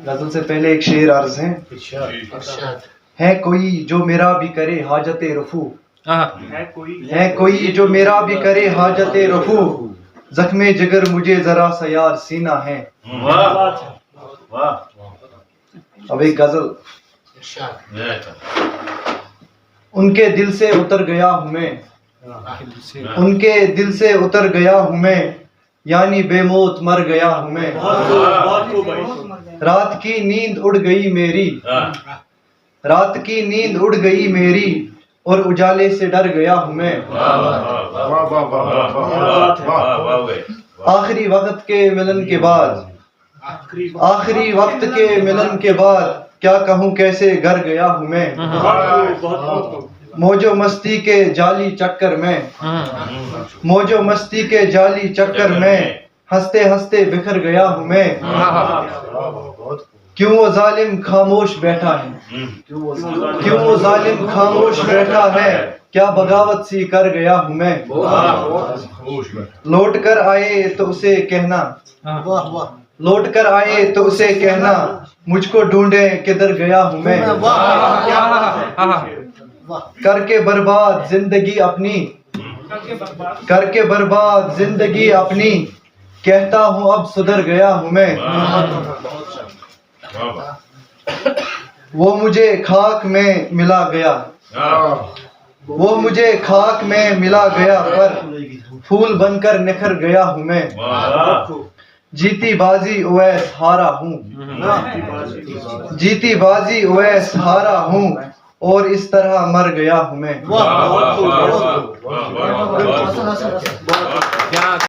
غزل سے پہلے ایک شعر عرض ہیں. ہے کوئی جو میرا بھی کرے حاجت رفو، ہے کوئی جو میرا بھی کرے حاجت رفو، زخم جگر مجھے ذرا سا یار سینہ ہے. اب ایک غزل. ان کے دل سے اتر گیا ہوں میں، ان کے دل سے اتر گیا ہوں میں، یعنی بے موت مر گیا ہوں میں. رات کی نیند اڑ گئی میری، رات کی نیند اڑ گئی میری، اور اجالے سے ڈر گیا ہوں میں. آخری وقت کے ملن کے بعد، آخری وقت کے ملن کے بعد، کیا کہوں کیسے گر گیا ہوں میں. موج و مستی کے جعلی چکر میں، موج و مستی کے جعلی چکر میں، ہنستے ہنستے بکھر گیا ہوں میں. کیوں وہ ظالم خاموش بیٹھا ہے، کیوں وہ ظالم خاموش بیٹھا ہے، کیا بغاوت سی کر گیا ہوں میں. لوٹ کر آئے تو اسے کہنا، لوٹ کر آئے تو اسے کہنا، مجھ کو ڈھونڈے کدھر گیا ہوں میں. کر کے برباد زندگی اپنی، کر کے برباد زندگی اپنی، کہتا ہوں اب سدھر گیا ہوں میں. وہ مجھے خاک میں ملا گیا، وہ مجھے خاک میں ملا گیا، پر پھول بن کر نکھر گیا ہوں میں. جیتی بازی اویس ہارا ہوں، جیتی بازی اویس ہارا ہوں، اور اس طرح مر گیا ہوں میں.